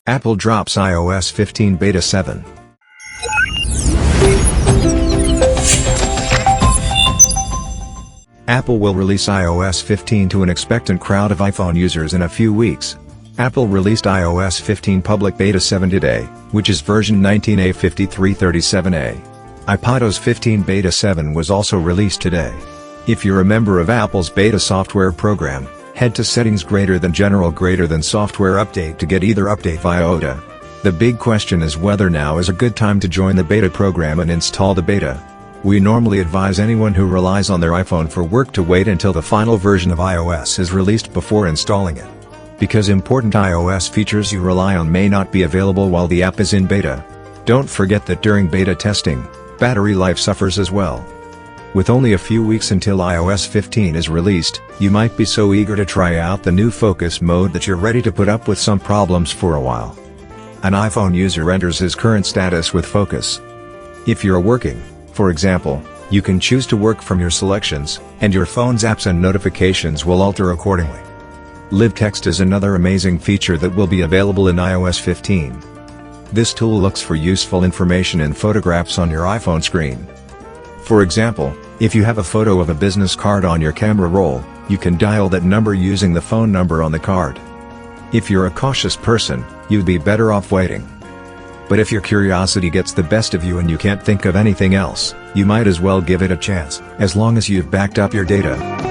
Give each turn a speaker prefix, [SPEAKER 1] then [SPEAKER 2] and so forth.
[SPEAKER 1] Apple drops iOS 15 Beta 7. Apple will release iOS 15 to an expectant crowd of iPhone users in a few weeks. Apple released iOS 15 Public Beta 7 today, which is version 19A5337A. iPadOS 15 Beta 7 was also released today. If you're a member of Apple's beta software program, head to Settings General Software Update to get either update via OTA. The big question is whether now is a good time to join the beta program and install the beta. We normally advise anyone who relies on their iPhone for work to wait until the final version of iOS is released before installing it. Because important iOS features you rely on may not be available while the app is in beta. Don't forget that during beta testing, battery life suffers as well. With only a few weeks until iOS 15 is released, you might be so eager to try out the new focus mode that you're ready to put up with some problems for a while. An iPhone user enters his current status with focus. If you're working, for example, you can choose to work from your selections, and your phone's apps and notifications will alter accordingly. Live Text is another amazing feature that will be available in iOS 15. This tool looks for useful information in photographs on your iPhone screen. For example, if you have a photo of a business card on your camera roll, you can dial that number using the phone number on the card. If you're a cautious person, you'd be better off waiting. But if your curiosity gets the best of you and you can't think of anything else, you might as well give it a chance, as long as you've backed up your data.